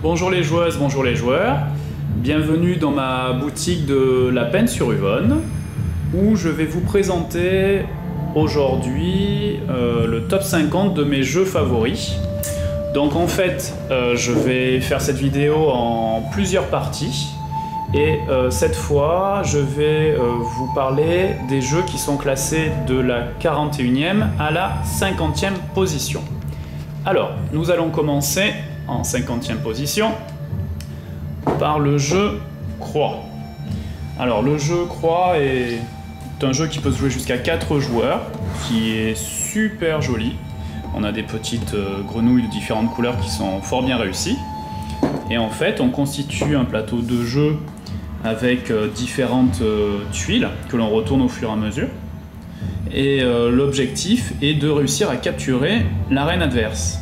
Bonjour les joueuses, bonjour les joueurs. Bienvenue dans ma boutique de La Penne sur Yvonne, où je vais vous présenter aujourd'hui le top 50 de mes jeux favoris. Donc en fait, je vais faire cette vidéo en plusieurs parties. Et cette fois, je vais vous parler des jeux qui sont classés de la 41e à la 50e position. Alors, nous allons commencer en 50e position par le jeu Croix. Alors, le jeu Croix est un jeu qui peut se jouer jusqu'à 4 joueurs, qui est super joli. On a des petites grenouilles de différentes couleurs qui sont fort bien réussies. Et en fait, on constitue un plateau de jeu avec différentes tuiles que l'on retourne au fur et à mesure. Et l'objectif est de réussir à capturer la reine adverse.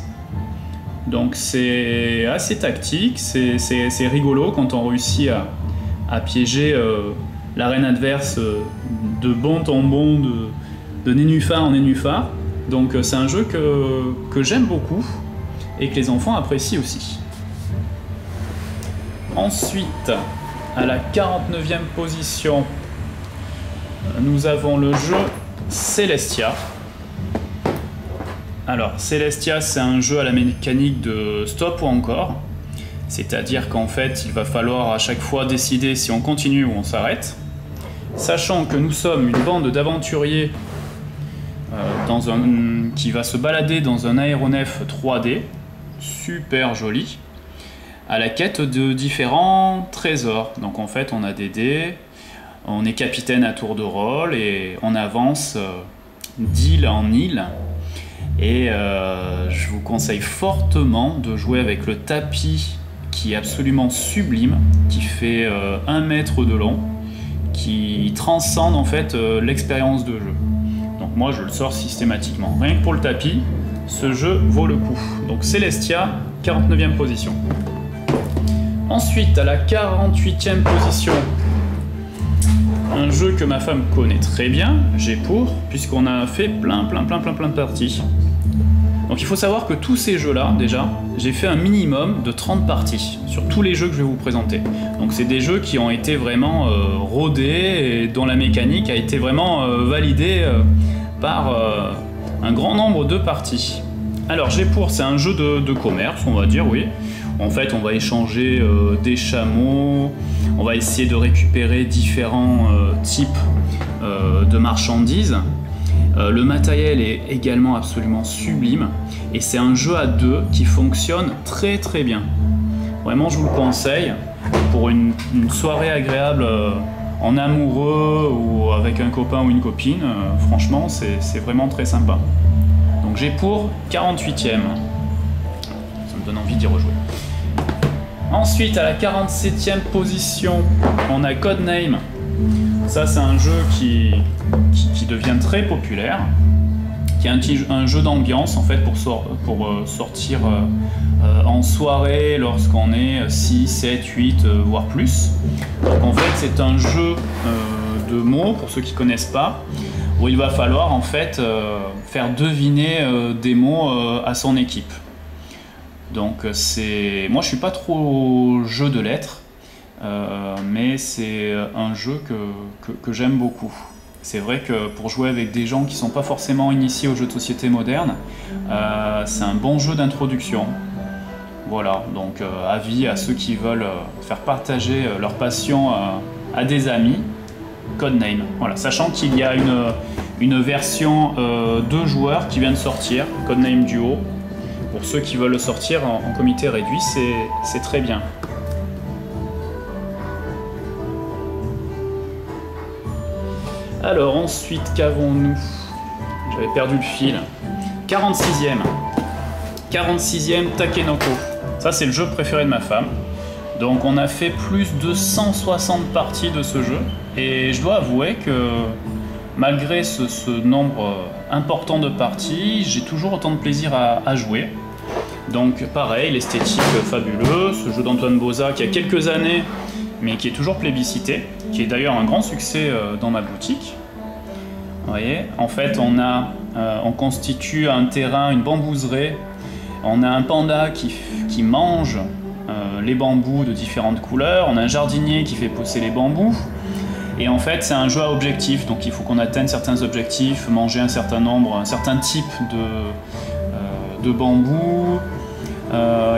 Donc c'est assez tactique, c'est rigolo quand on réussit à piéger la reine adverse de bon en bon, de nénuphar en nénuphar. Donc c'est un jeu que j'aime beaucoup et que les enfants apprécient aussi. Ensuite, à la 49e position, nous avons le jeu Celestia. Alors, Celestia, c'est un jeu à la mécanique de stop ou encore. C'est-à-dire qu'en fait, il va falloir à chaque fois décider si on continue ou on s'arrête. Sachant que nous sommes une bande d'aventuriers qui va se balader dans un aéronef 3D, super joli, à la quête de différents trésors. Donc en fait, on a des dés, on est capitaine à tour de rôle et on avance d'île en île. Et je vous conseille fortement de jouer avec le tapis qui est absolument sublime, qui fait 1 mètre de long, qui transcende en fait l'expérience de jeu. Donc moi je le sors systématiquement. Rien que pour le tapis, ce jeu vaut le coup. Donc Celestia, 49e position. Ensuite, à la 48e position, un jeu que ma femme connaît très bien, G-Pour, puisqu'on a fait plein de parties. Donc il faut savoir que tous ces jeux-là, déjà, j'ai fait un minimum de 30 parties sur tous les jeux que je vais vous présenter. Donc c'est des jeux qui ont été vraiment rodés et dont la mécanique a été vraiment validée par un grand nombre de parties. Alors G-Pour, c'est un jeu de commerce, on va dire, oui. En fait, on va échanger des chameaux, on va essayer de récupérer différents types de marchandises. Le matériel est également absolument sublime et c'est un jeu à deux qui fonctionne très bien. Vraiment, je vous le conseille pour une soirée agréable en amoureux ou avec un copain ou une copine. Franchement, c'est vraiment très sympa. Donc G-Pour, 48e. Ça me donne envie d'y rejouer. Ensuite, à la 47e position, on a Codename. Ça, c'est un jeu qui devient très populaire, qui est un jeu d'ambiance en fait pour sortir en soirée lorsqu'on est 6, 7, 8, voire plus. Donc en fait, c'est un jeu de mots, pour ceux qui ne connaissent pas, où il va falloir en fait faire deviner des mots à son équipe. Donc moi je suis pas trop jeu de lettres, mais c'est un jeu que j'aime beaucoup. C'est vrai que pour jouer avec des gens qui sont pas forcément initiés aux jeux de société modernes, c'est un bon jeu d'introduction. Voilà, donc avis à ceux qui veulent faire partager leur passion à des amis, Codename. Voilà, sachant qu'il y a une version 2 joueurs qui vient de sortir, Codename Duo. Pour ceux qui veulent le sortir en comité réduit, c'est très bien. Alors ensuite, qu'avons-nous? J'avais perdu le fil. 46e. 46e, Takenoko. Ça, c'est le jeu préféré de ma femme. Donc on a fait plus de 160 parties de ce jeu. Et je dois avouer que malgré ce nombre important de parties, j'ai toujours autant de plaisir à jouer. Donc pareil, l'esthétique fabuleuse, ce jeu d'Antoine Boza qui a quelques années, mais qui est toujours plébiscité, qui est d'ailleurs un grand succès dans ma boutique. Vous voyez, en fait on constitue un terrain, une bambouseraie, on a un panda qui mange les bambous de différentes couleurs, on a un jardinier qui fait pousser les bambous, et en fait c'est un jeu à objectifs, donc il faut qu'on atteigne certains objectifs, manger un certain type de bambous,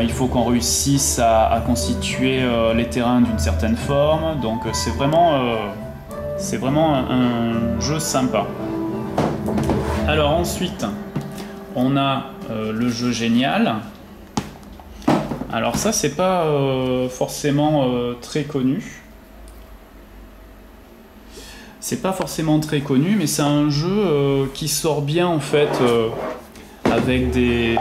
il faut qu'on réussisse à constituer les terrains d'une certaine forme, donc c'est vraiment un jeu sympa. Alors ensuite, on a le jeu génial. Alors ça, c'est pas forcément très connu. C'est pas forcément très connu, mais c'est un jeu qui sort bien en fait avec des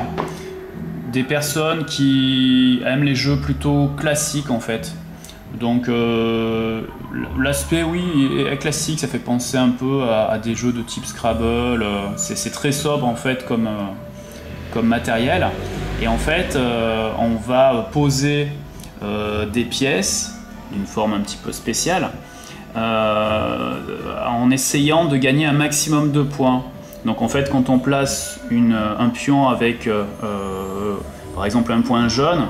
personnes qui aiment les jeux plutôt classiques en fait. Donc l'aspect oui est classique, ça fait penser un peu à des jeux de type Scrabble, c'est très sobre en fait comme matériel, et en fait on va poser des pièces d'une forme un petit peu spéciale en essayant de gagner un maximum de points. Donc en fait quand on place un pion avec par exemple un point jaune,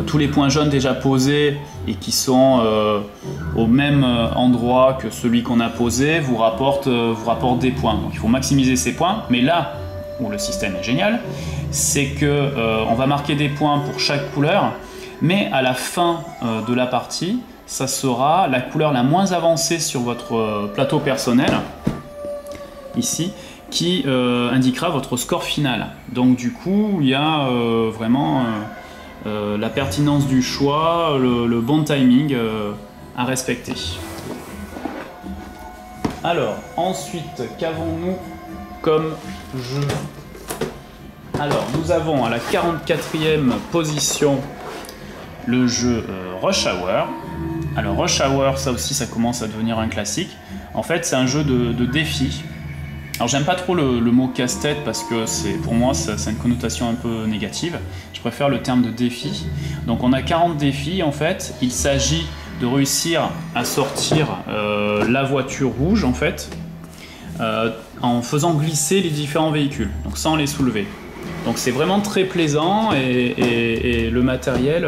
tous les points jaunes déjà posés et qui sont au même endroit que celui qu'on a posé vous rapportent des points. Donc il faut maximiser ces points, mais là où le système est génial, c'est que on va marquer des points pour chaque couleur, mais à la fin de la partie, ça sera la couleur la moins avancée sur votre plateau personnel, ici, qui indiquera votre score final. Donc du coup, il y a vraiment la pertinence du choix, le bon timing à respecter. Alors, ensuite, qu'avons-nous comme jeu? Alors, nous avons à la 44e position le jeu Rush Hour. Alors Rush Hour, ça aussi, ça commence à devenir un classique. En fait, c'est un jeu de défi. Alors j'aime pas trop le mot casse-tête parce que pour moi ça a une connotation un peu négative. Je préfère le terme de défi. Donc on a 40 défis en fait. Il s'agit de réussir à sortir la voiture rouge en fait en faisant glisser les différents véhicules, donc sans les soulever. Donc c'est vraiment très plaisant et le matériel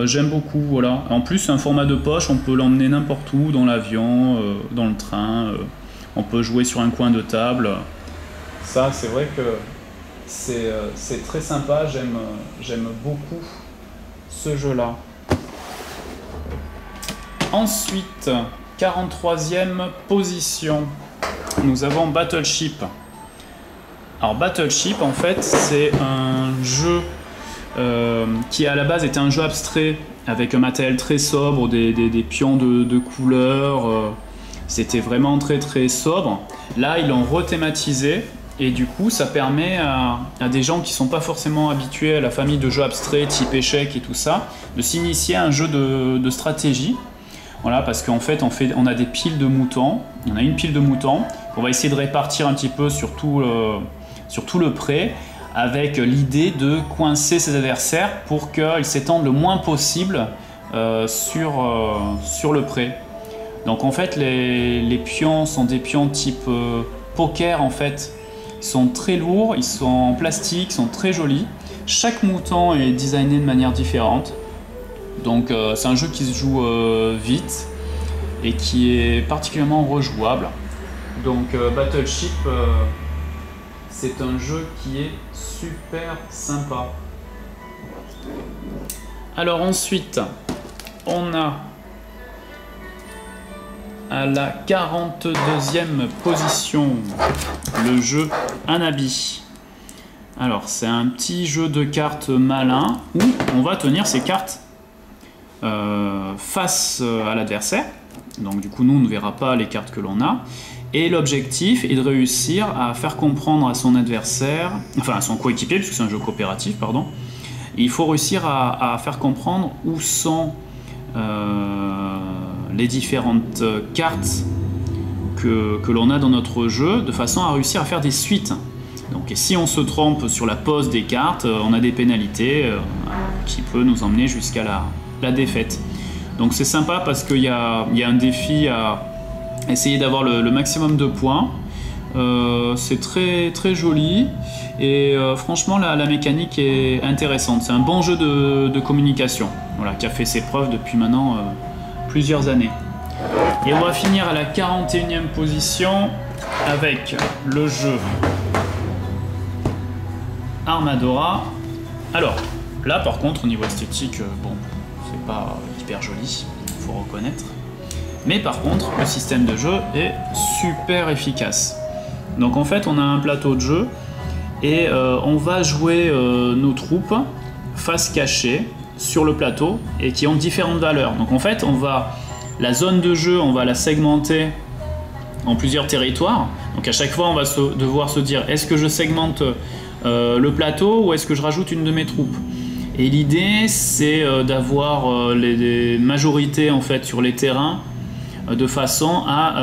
j'aime beaucoup, voilà. En plus c'est un format de poche, on peut l'emmener n'importe où, dans l'avion, dans le train. On peut jouer sur un coin de table. Ça, c'est vrai que c'est très sympa. J'aime beaucoup ce jeu-là. Ensuite, 43e position, nous avons Battleship. Alors Battleship, en fait, c'est un jeu qui à la base était un jeu abstrait avec un matériel très sobre, des pions de couleurs. C'était vraiment très très sobre. Là, ils l'ont rethématisé et du coup, ça permet à des gens qui ne sont pas forcément habitués à la famille de jeux abstraits type échec et tout ça, de s'initier à un jeu de stratégie. Voilà, parce qu'en fait, on a des piles de moutons. On a une pile de moutons qu'on va essayer de répartir un petit peu sur tout le pré, avec l'idée de coincer ses adversaires pour qu'ils s'étendent le moins possible sur le pré. Donc en fait les pions sont des pions type poker en fait. Ils sont très lourds, ils sont en plastique, ils sont très jolis. Chaque mouton est designé de manière différente. Donc c'est un jeu qui se joue vite et qui est particulièrement rejouable. Donc Battleship c'est un jeu qui est super sympa. Alors ensuite on a à la 42e position, le jeu Hanabi. Alors, c'est un petit jeu de cartes malin où on va tenir ces cartes face à l'adversaire. Donc, du coup, nous, on ne verra pas les cartes que l'on a. Et l'objectif est de réussir à faire comprendre à son adversaire, enfin à son coéquipier, puisque c'est un jeu coopératif, pardon. Il faut réussir à faire comprendre où sont les différentes cartes que l'on a dans notre jeu, de façon à réussir à faire des suites. Donc, et si on se trompe sur la pose des cartes, on a des pénalités qui peuvent nous emmener jusqu'à la défaite. Donc c'est sympa parce qu'il y a un défi à essayer d'avoir le maximum de points. c'est très joli et franchement la mécanique est intéressante. C'est un bon jeu de communication, voilà, qui a fait ses preuves depuis maintenant plusieurs années. Et on va finir à la 41e position avec le jeu Armadora. Alors là par contre au niveau esthétique, bon, c'est pas hyper joli, faut reconnaître. Mais par contre le système de jeu est super efficace. Donc en fait on a un plateau de jeu et on va jouer nos troupes face cachée sur le plateau et qui ont différentes valeurs. Donc en fait la zone de jeu on va la segmenter en plusieurs territoires. Donc à chaque fois on va devoir se dire est-ce que je segmente le plateau ou est-ce que je rajoute une de mes troupes. Et l'idée c'est d'avoir les majorités en fait sur les terrains de façon à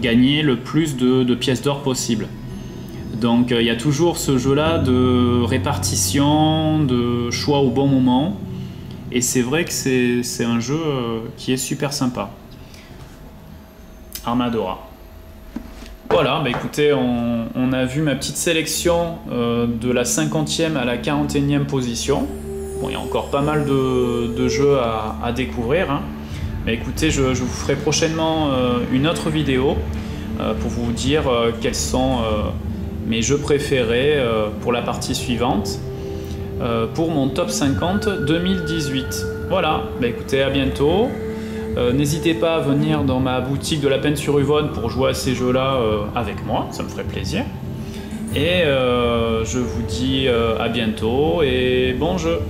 gagner le plus de pièces d'or possible. Donc il y a toujours ce jeu là de répartition, de choix au bon moment, et c'est vrai que c'est un jeu qui est super sympa. Armadora. Voilà, bah écoutez, on a vu ma petite sélection de la 50e à la 41e position. Bon, il y a encore pas mal de jeux à découvrir, hein. Bah écoutez, je vous ferai prochainement une autre vidéo pour vous dire quels sont mes jeux préférés pour la partie suivante, pour mon top 50 2018. Voilà, bah écoutez, à bientôt. N'hésitez pas à venir dans ma boutique de La Penne-sur-Yvonne pour jouer à ces jeux-là avec moi, ça me ferait plaisir. Et je vous dis à bientôt et bon jeu!